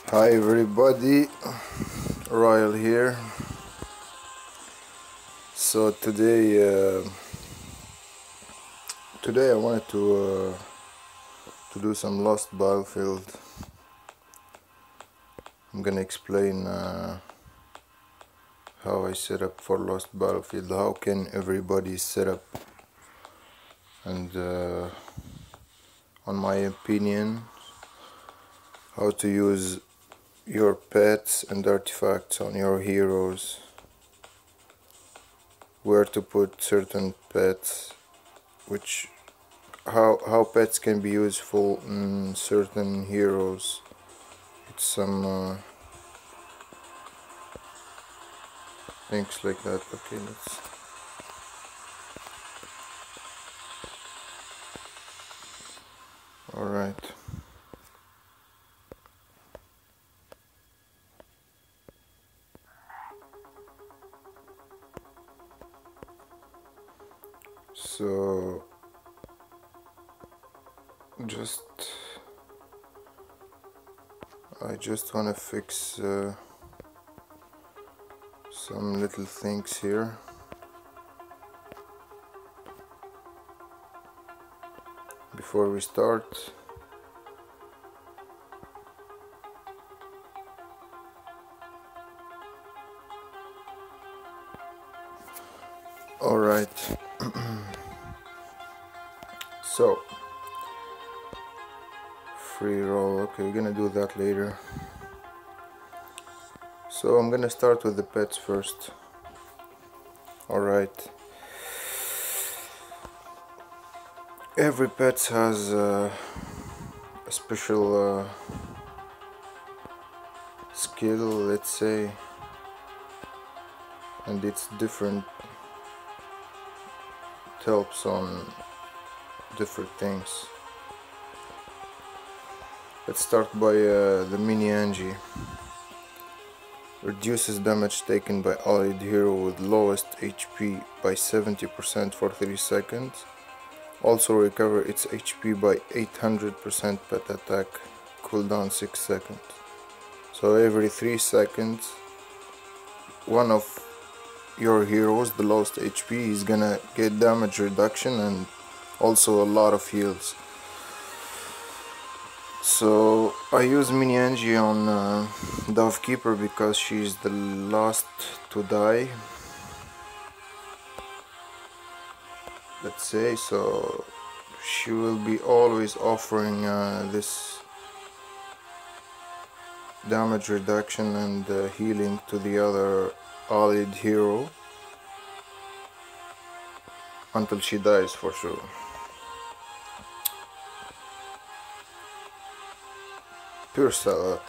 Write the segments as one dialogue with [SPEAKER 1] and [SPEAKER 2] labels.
[SPEAKER 1] Hi everybody, Royal here. So today I wanted to do some Lost Battlefield. I'm gonna explain how I set up for Lost Battlefield, how can everybody set up, and on my opinion, how to use your pets and artifacts on your heroes, where to put certain pets, which how pets can be useful in certain heroes. It's some things like that. Okay, let's. All right. So I just wanna fix some little things here. Before we start. All right. So free roll. Okay, we're gonna do that later. So I'm gonna start with the pets first. All right. Every pet has a special skill, let's say, and it's different. It helps on different things. Let's start by the Mini Angie. Reduces damage taken by allied hero with lowest HP by 70% for 3 seconds. Also recover its HP by 800% pet attack, cooldown 6 seconds. So every 3 seconds, one of your heroes, the lowest HP, is gonna get damage reduction and also a lot of heals. So I use Mini Angie on Dovekeeper because she's the last to die, let's say, so she will be always offering this damage reduction and healing to the other allied hero until she dies for sure. Pure Salad.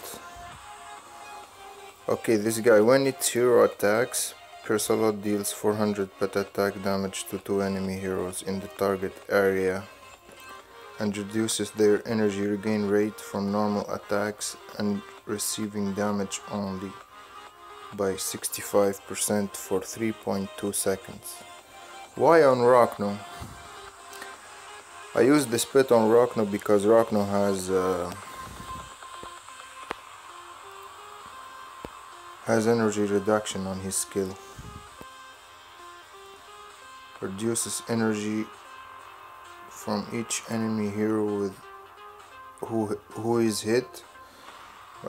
[SPEAKER 1] Okay, this guy, when its hero attacks, Pure Salad deals 400 pet attack damage to 2 enemy heroes in the target area and reduces their energy regain rate from normal attacks and receiving damage only by 65% for 3.2 seconds. Why on Rockno? I use this pet on Rockno because Rockno has energy reduction on his skill. Reduces energy from each enemy hero with who is hit,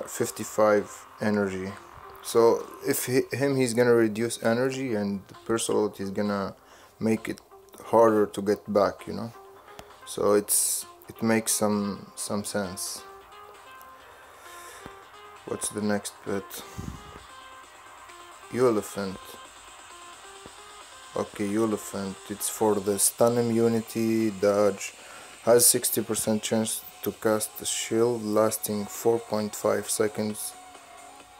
[SPEAKER 1] 55 energy. So if he's gonna reduce energy, and the personality is gonna make it harder to get back, you know. So it makes some sense. What's the next pet? Elephant. Okay, Elephant. It's for the stun immunity, dodge. Has 60% chance to cast a shield lasting 4.5 seconds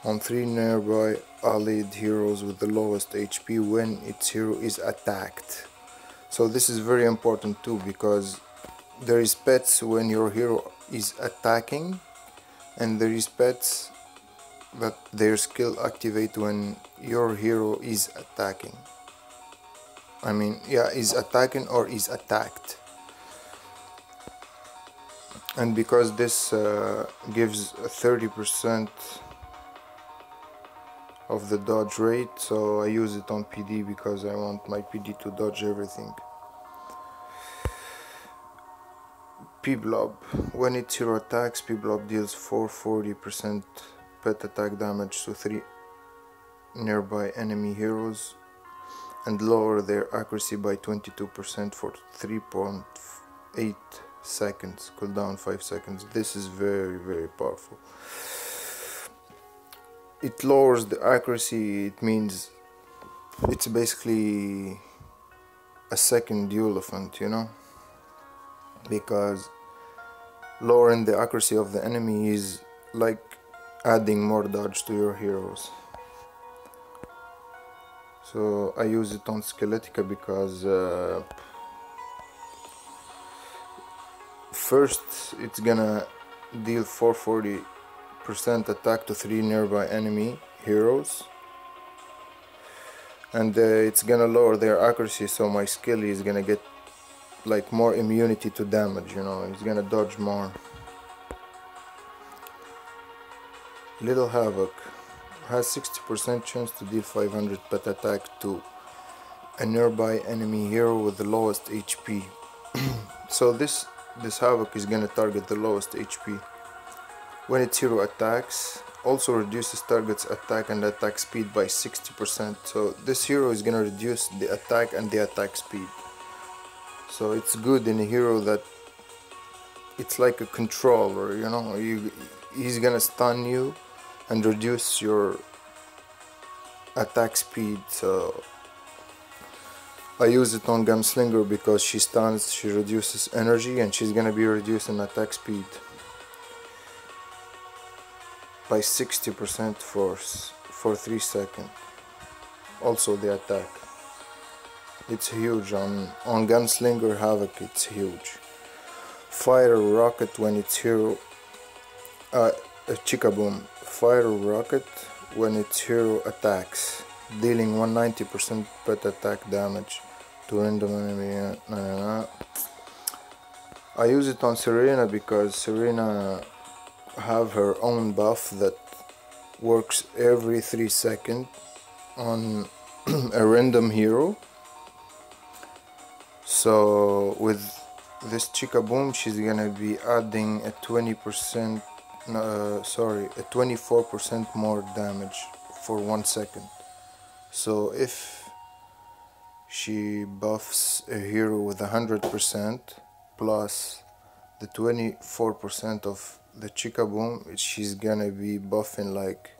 [SPEAKER 1] on 3 nearby allied heroes with the lowest HP when its hero is attacked. So this is very important too, because there is pets when your hero is attacking, and there is pets that their skill activate when your hero is attacking. I mean, yeah, is attacking or is attacked. and because this gives 30% of the dodge rate, so I use it on PD because I want my PD to dodge everything. P-Blob. When its hero attacks, P-Blob deals 440% pet attack damage to 3 nearby enemy heroes and lower their accuracy by 22% for 3.8 seconds. Cooldown 5 seconds. This is very powerful. It lowers the accuracy. It means it's basically a second Duelofant, you know, because lowering the accuracy of the enemy is like adding more dodge to your heroes. So I use it on Skeletica because first it's gonna deal 440% attack to 3 nearby enemy heroes, and it's gonna lower their accuracy, so my skill is gonna get like more immunity to damage, you know, it's gonna dodge more. Little Havoc has 60% chance to deal 500 pet attack to a nearby enemy hero with the lowest HP. So this Havoc is gonna target the lowest HP. When its hero attacks, also reduces target's attack and attack speed by 60%. So this hero is gonna reduce the attack and the attack speed. So it's good in a hero that it's like a controller, you know, he's gonna stun you and reduce your attack speed. So I use it on Gunslinger because she stuns, she reduces energy, and she's gonna be reducing attack speed by 60% for 3 seconds. Also the attack. It's huge on Gunslinger Havoc, it's huge. Fire Rocket when its hero Chicaboom. Fire Rocket when its hero attacks, dealing 190% pet attack damage to random enemy. I use it on Serena because Serena have her own buff that works every 3 seconds on a random hero. So with this Chicaboom, she's gonna be adding a 24% more damage for 1 second. So if she buffs a hero with 100% plus the 24% of the Chicaboom, she's gonna be buffing like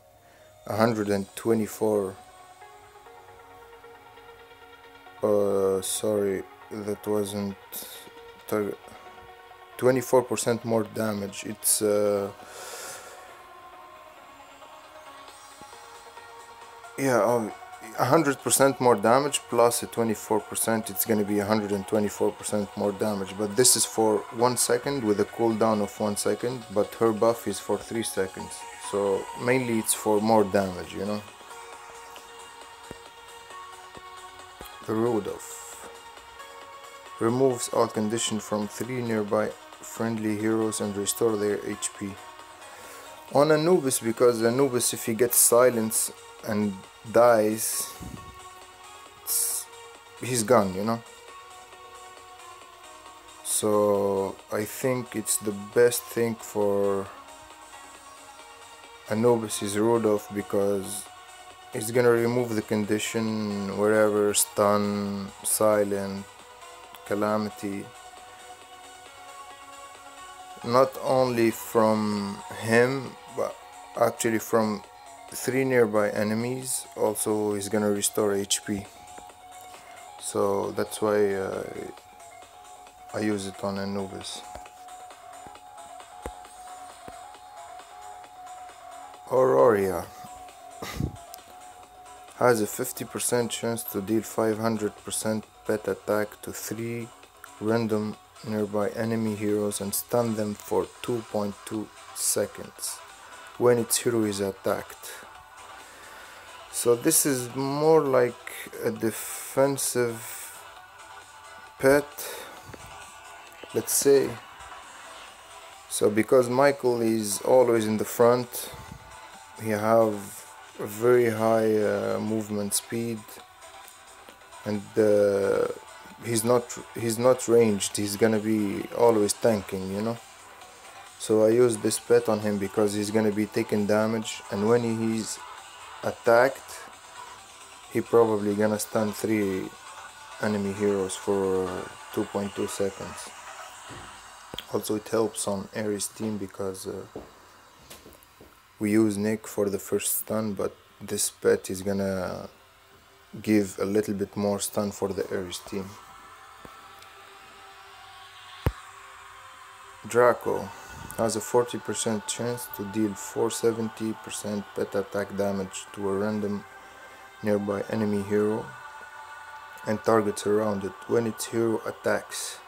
[SPEAKER 1] 124. Sorry, that wasn't target. 24% more damage. It's 100% more damage plus a 24%. It's gonna be 124% more damage. But this is for 1 second with a cooldown of 1 second. But her buff is for 3 seconds. So mainly it's for more damage, you know. The Rudolph removes all condition from 3 nearby friendly heroes and restore their HP. On Anubis, because Anubis, if he gets silence and dies, he's gone, you know. So I think it's the best thing for Anubis is Rudolph, because it's gonna remove the condition wherever, stun, silent, calamity, not only from him but actually from 3 nearby enemies. Also he's gonna restore HP, so that's why I use it on Anubis. Auroria has a 50% chance to deal 500% pet attack to 3 random nearby enemy heroes and stun them for 2.2 seconds when its hero is attacked. So this is more like a defensive pet, let's say. So because Michael is always in the front, he have a very high movement speed, and he's not ranged. He's gonna be always tanking, you know. So I use this pet on him because he's gonna be taking damage, and when he's attacked, he probably gonna stun 3 enemy heroes for 2.2 seconds. Also, it helps on Ares team because we use Nick for the first stun, but this pet is gonna give a little bit more stun for the Ares team. Draco has a 40% chance to deal 470% pet attack damage to a random nearby enemy hero and targets around it when its hero attacks.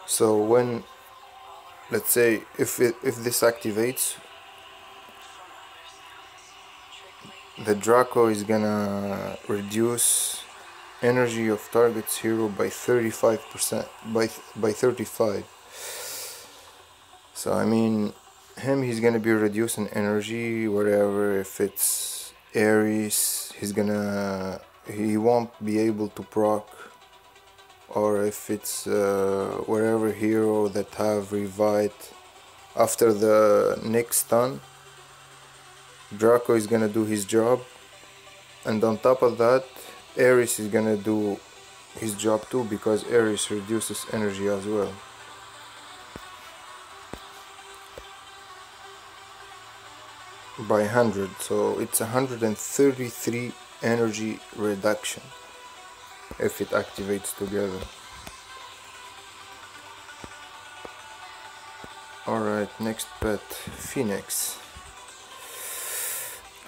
[SPEAKER 1] So when, let's say, if this activates, the Draco is gonna reduce energy of target's hero by 35%, by 35. So I mean, he's gonna be reducing energy wherever. If it's Ares, he won't be able to proc, or if it's wherever hero that have revive after the next stun, Draco is gonna do his job, and on top of that, Ares is gonna do his job too, because Ares reduces energy as well. By 100, so it's 133 energy reduction if it activates together. Alright, next pet, Phoenix.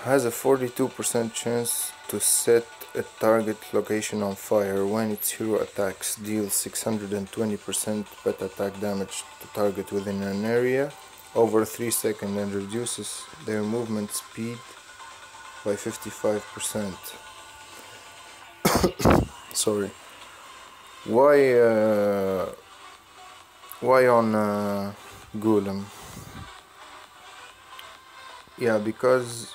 [SPEAKER 1] Has a 42% chance to set a target location on fire when its hero attacks. Deals 620% pet attack damage to target within an area over 3 seconds and reduces their movement speed by 55%. Sorry. Why on Golem? Yeah, because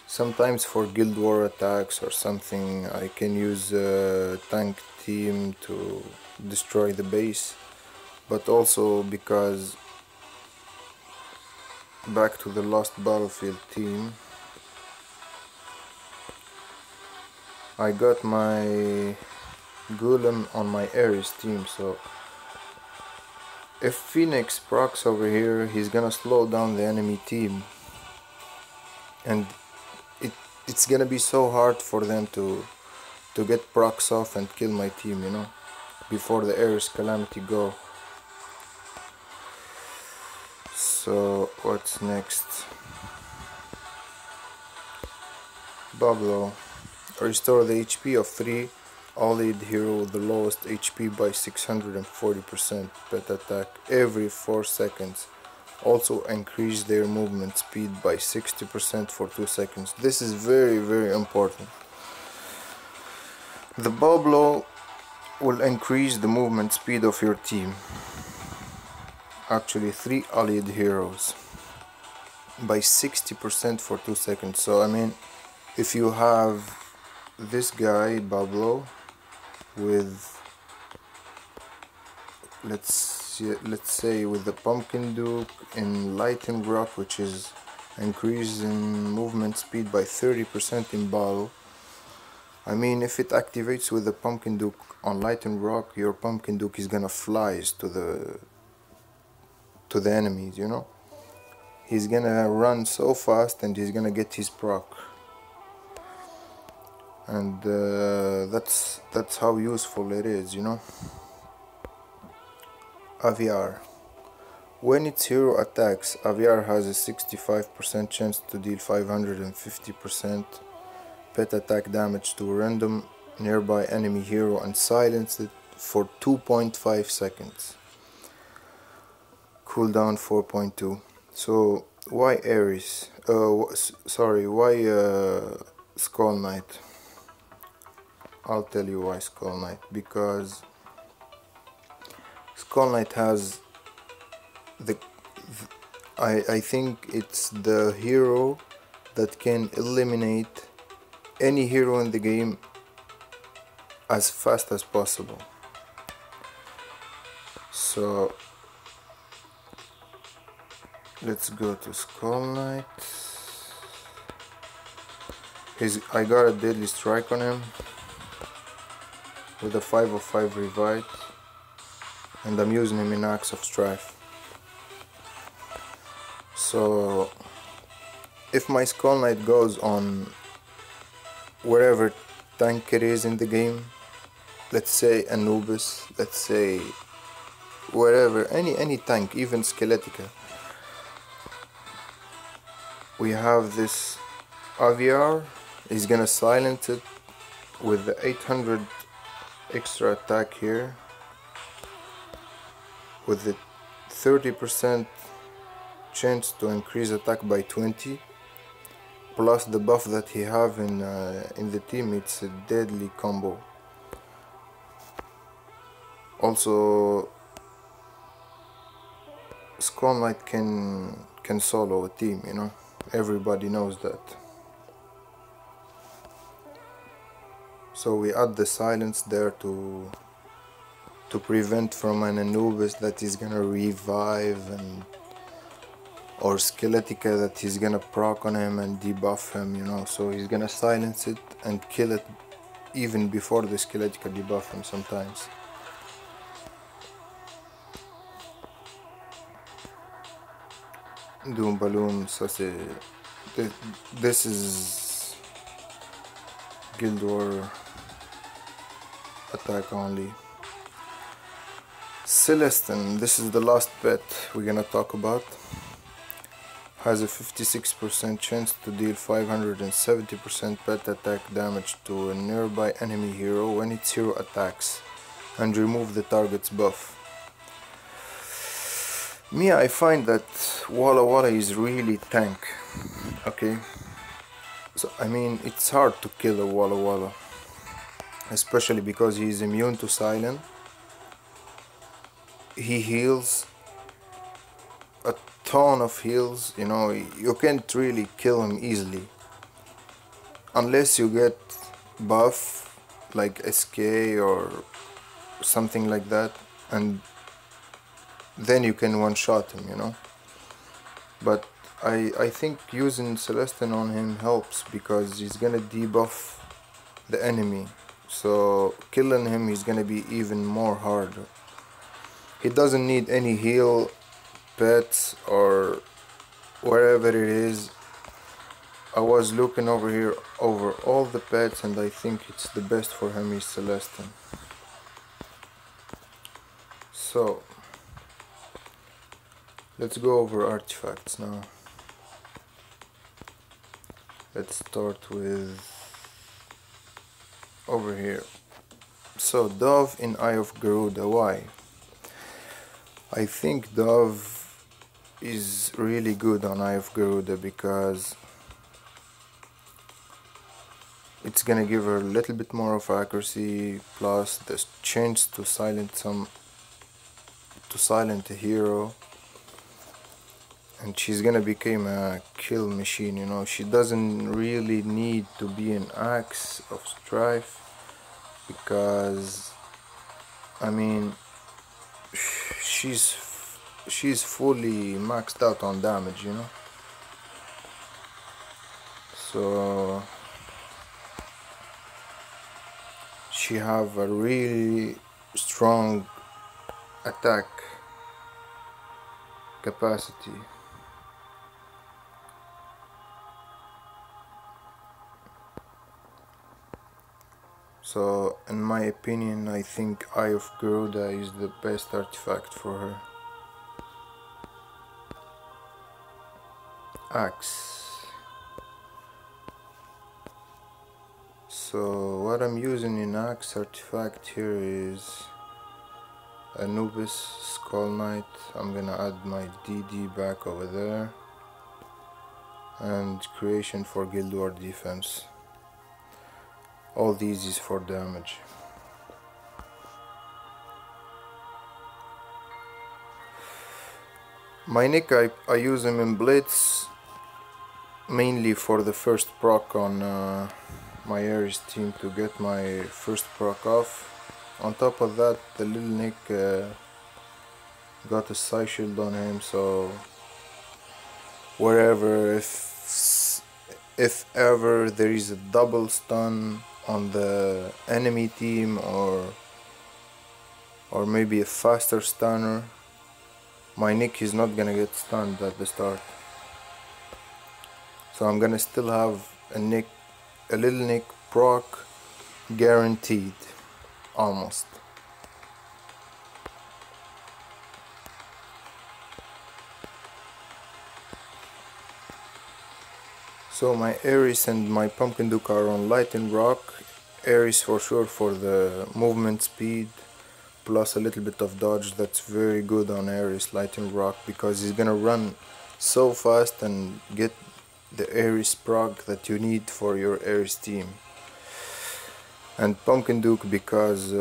[SPEAKER 1] sometimes for Guild War attacks or something I can use tank team to destroy the base, but also because back to the Lost Battlefield team, I got my Golem on my Ares team, so if Phoenix procs over here, he's gonna slow down the enemy team, and it's gonna be so hard for them to get procs off and kill my team, you know, before the Ares Calamity go. So what's next? Bablo. Restore the HP of 3 allied hero with the lowest HP by 640% pet attack every 4 seconds. Also increase their movement speed by 60% for 2 seconds. This is very, very important. The Bablo will increase the movement speed of your team, actually 3 allied heroes, by 60% for 2 seconds. So I mean, if you have this guy Bablo with, let's say with the Pumpkin Duke in Lightning Rock, which is increasing movement speed by 30% in battle. I mean, if it activates with the Pumpkin Duke on Lightning Rock, your Pumpkin Duke is gonna flies to the enemies, you know. He's gonna run so fast and he's gonna get his proc. And that's how useful it is, you know. Aviar. When its hero attacks, Aviar has a 65% chance to deal 550% pet attack damage to a random nearby enemy hero and silence it for 2.5 seconds. Cooldown 4.2. So why Ares? Why Skull Knight? I'll tell you why Skull Knight. Because Skull Knight has the I think it's the hero that can eliminate any hero in the game as fast as possible. So let's go to Skull Knight. I got a deadly strike on him with a 5/5 revive, and I'm using him in Axe of Strife. So if my Skull Knight goes on wherever tank it is in the game, let's say Anubis, let's say wherever, any tank, even Skeletica, we have this Aviar. He's gonna silence it with the 800 extra attack here, with the 30% chance to increase attack by 20, plus the buff that he have in the team. It's a deadly combo. Also, Skull Knight can solo a team, you know, everybody knows that. So we add the silence there to prevent from an Anubis that is gonna revive, and or Skeletica that he's gonna proc on him and debuff him, you know. So he's gonna silence it and kill it even before the Skeletica debuff him sometimes. Doom Balloon, ça c'est... This is Guild War attack only. Celestin, this is the last pet we're gonna talk about. Has a 56% chance to deal 570% pet attack damage to a nearby enemy hero when its hero attacks, and remove the target's buff. Me, I find that Walla Walla is really tank, okay? So, I mean, it's hard to kill a Walla Walla, especially because he is immune to silent. He heals a ton of heals, you know. You can't really kill him easily unless you get buff like SK or something like that, and then you can one-shot him, you know. But I think using Celestin on him helps because he's gonna debuff the enemy, so killing him is gonna be even more harder. He doesn't need any heal pets or wherever it is. I was looking over here over all the pets, and I think it's the best for him is Celestin. So let's go over artifacts now. Let's start with over here. So Dove in Eye of Garuda. Why? I think Dove is really good on Eye of Garuda because it's gonna give her a little bit more of accuracy, plus the chance to silent a hero, and she's gonna become a kill machine, you know. She doesn't really need to be an Axe of Strife because, I mean, she's fully maxed out on damage, you know. So she have a really strong attack capacity. So in my opinion, I think Eye of Garuda is the best artifact for her. Axe. So what I'm using in Axe artifact here is Anubis, Skull Knight. I'm gonna add my DD back over there, and creation for Guild War defense. All these is for damage. My Nick, I use him in Blitz mainly for the first proc on my Ares team to get my first proc off. On top of that, the little Nick got a Psy Shield on him, so wherever, if ever there is a double stun on the enemy team, or maybe a faster stunner, my Nick is not gonna get stunned at the start. So I'm gonna still have a little Nick proc guaranteed, almost. So my Ares and my Pumpkin Duke are on Lightning Rock. Ares for sure for the movement speed, plus a little bit of dodge. That's very good on Ares Lightning Rock, because he's gonna run so fast and get the Ares proc that you need for your Ares team. And Pumpkin Duke because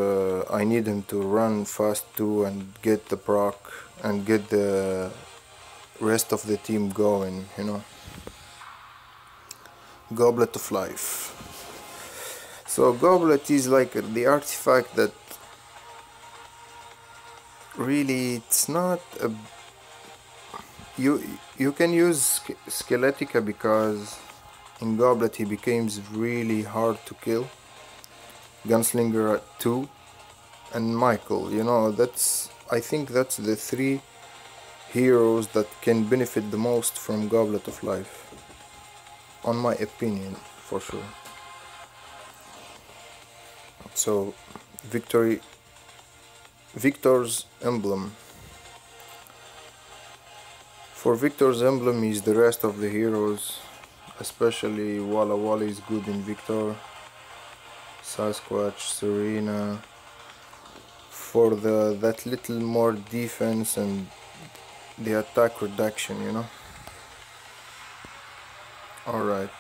[SPEAKER 1] I need him to run fast too and get the proc and get the rest of the team going, you know. Goblet of Life. So Goblet is like the artifact that really, it's not a... You can use Skeletica because in Goblet he becomes really hard to kill. Gunslinger at 2 and Michael, you know, I think that's the 3 heroes that can benefit the most from Goblet of Life, on my opinion, for sure. So Victor's Emblem. For Victor's Emblem is the rest of the heroes, especially Walla Walla is good in Victor, Sasquatch, Serena, for that little more defense and the attack reduction, you know. Alright,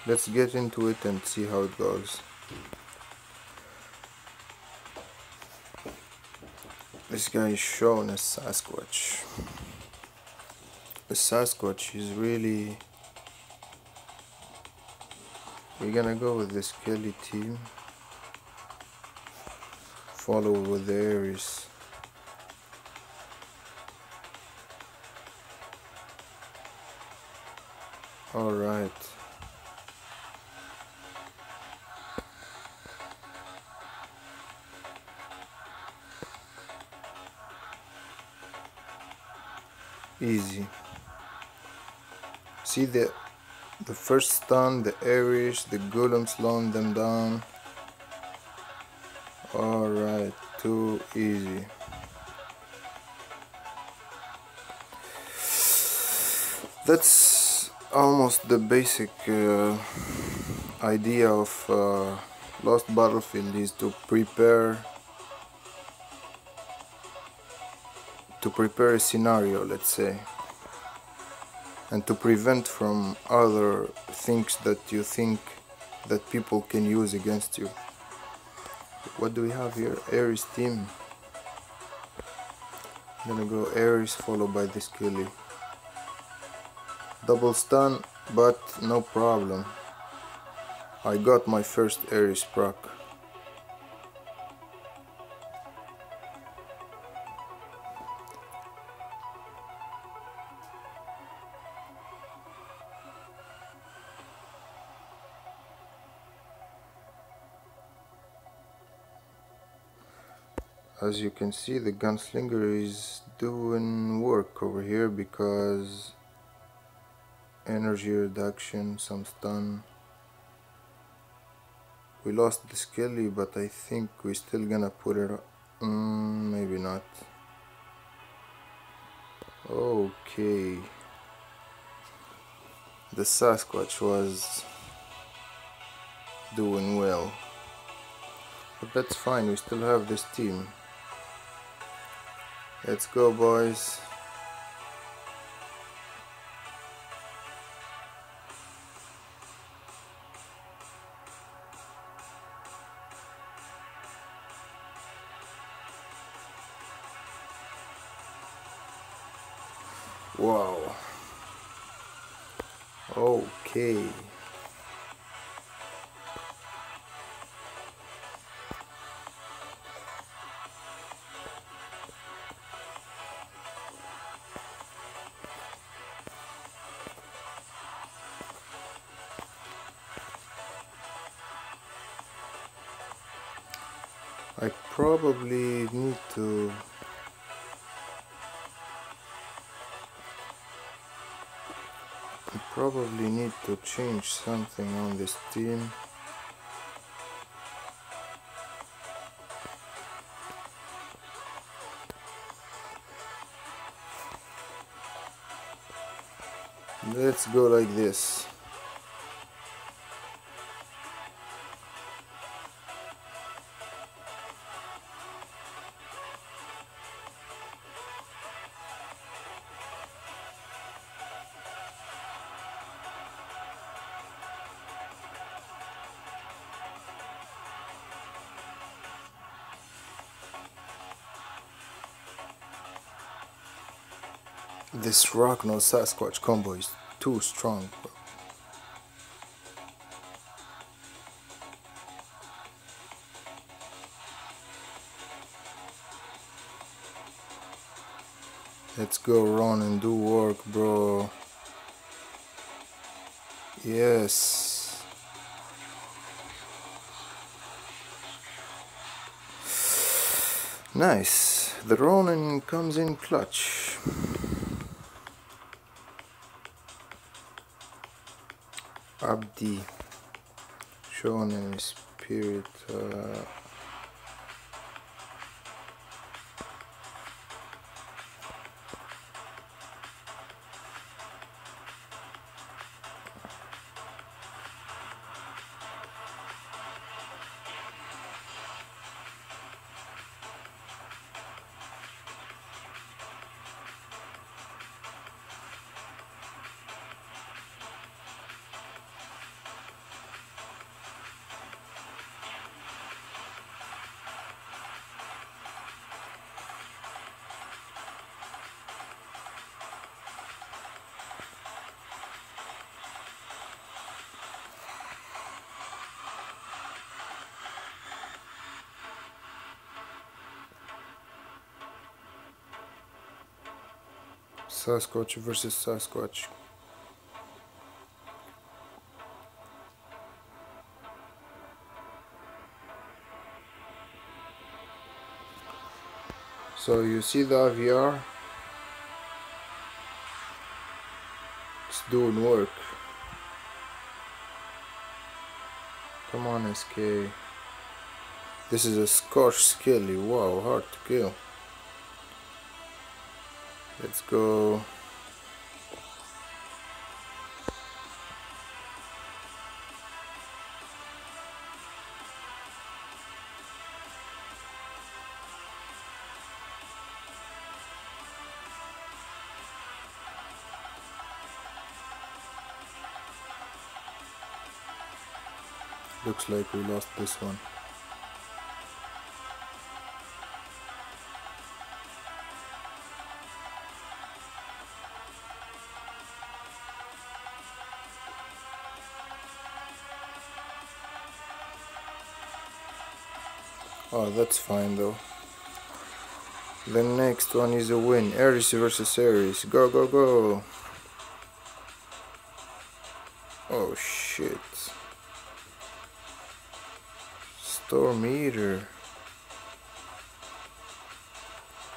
[SPEAKER 1] let's get into it and see how it goes. This guy is shown as Sasquatch. The Sasquatch is really... We're gonna go with the Skelly team. Follow with the Ares. Alright. Easy. See the first stun, the Ares, the Golem slowing them down. Alright, too easy. That's almost the basic idea of Lost Battlefield, is to prepare a scenario, let's say, and to prevent from other things that you think that people can use against you. What do we have here? Ares team. I'm gonna go Ares followed by the Skelly. Double stun, but no problem. I got my first Ares proc. As you can see, the Gunslinger is doing work over here because energy reduction, some stun. We lost the Skelly, but I think we're still gonna put it maybe not. Okay. The Sasquatch was doing well. But that's fine, we still have this team. Let's go, boys. Wow. Okay. I probably need to change something on this team. Let's go like this. This Rock No Sasquatch combo is too strong. Let's go run and do work, bro. Yes. Nice. The Ronin comes in clutch. Abdi. Shonen Spirit. Sasquatch versus Sasquatch. So you see the IVR? It's doing work. Come on, SK. This is a Scorch Skelly. Wow, hard to kill. Let's go. Looks like we lost this one. Oh, that's fine though. The next one is a win. Ares versus Ares. Go, go, go. Oh shit. Storm Eater.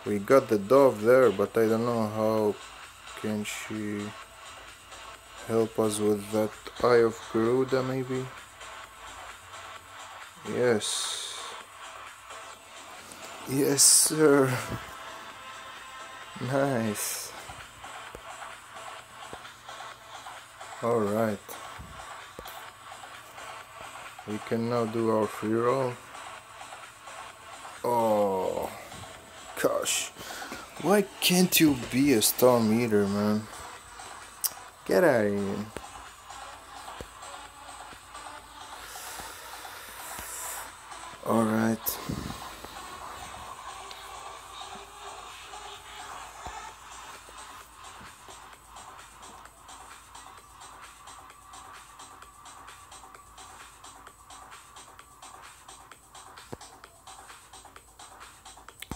[SPEAKER 1] We got the dove there, but I don't know how can she help us with that Eye of Garuda maybe? Yes. Yes, sir. Nice. Alright. We can now do our free roll. Oh, gosh. Why can't you be a Storm Eater, man? Get out of here. Alright.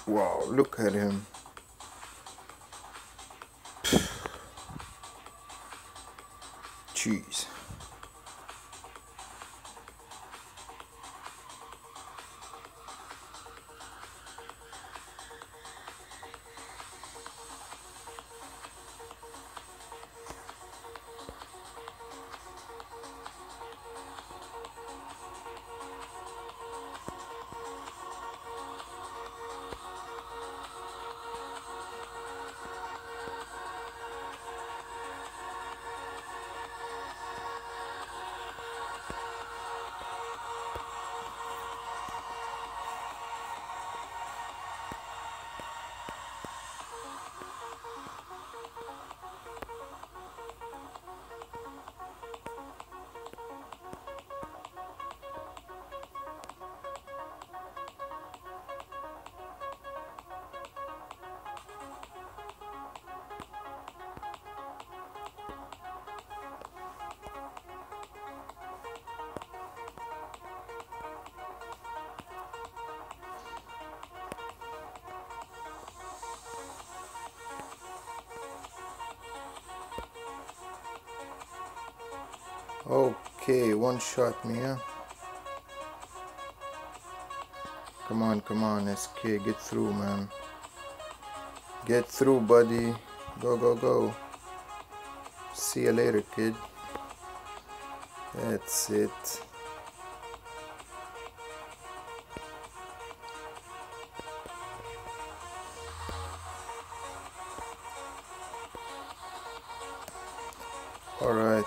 [SPEAKER 1] Wow, look at him. Jeez. Okay, one shot me, huh? Come on, SK, get through, man. Get through, buddy. Go, go, go. See you later, kid. That's it. Alright.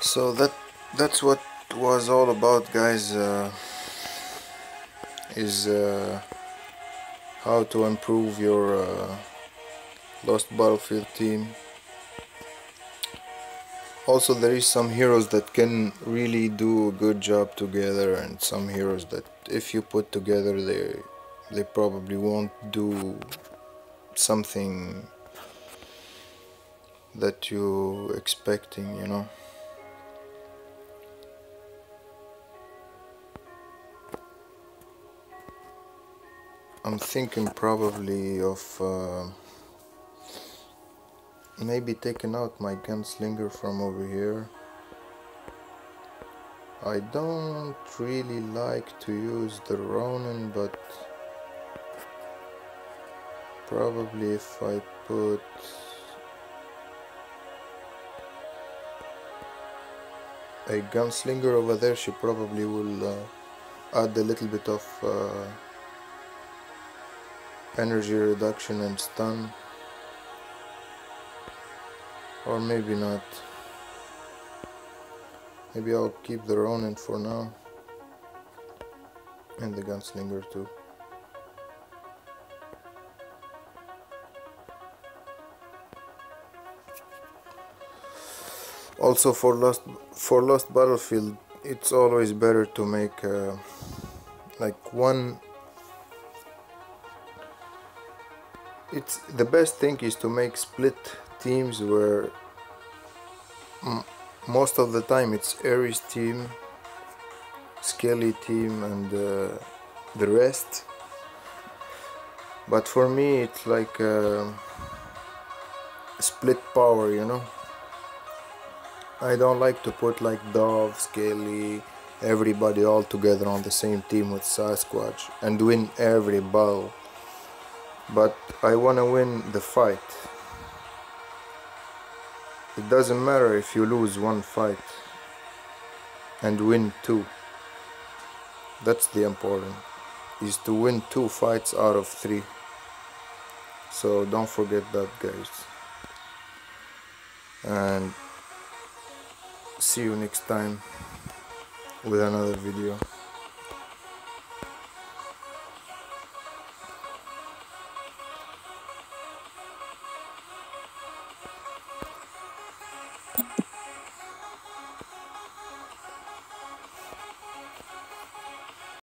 [SPEAKER 1] So that's what was all about, guys. Is how to improve your Lost Battlefield team. Also, there is some heroes that can really do a good job together, and some heroes that if you put together they probably won't do something that you expecting, you know. I'm thinking probably of maybe taking out my gunslinger from over here. I don't really like to use the Ronin, but probably if I put a gunslinger over there, she probably will add a little bit of energy reduction and stun, or maybe not. Maybe I'll keep the Ronin for now, and the gunslinger too. Also, for Lost Battlefield, it's always better to make like one. It's the best thing is to make split teams where most of the time it's Ares team, Skelly team, and the rest. But for me, it's like split power, you know. I don't like to put like Dove, Skelly, everybody all together on the same team with Sasquatch and win every battle. But I wanna win the fight. It doesn't matter if you lose one fight and win two. That's the important, is to win 2 fights out of 3. So don't forget that, guys. And see you next time with another video.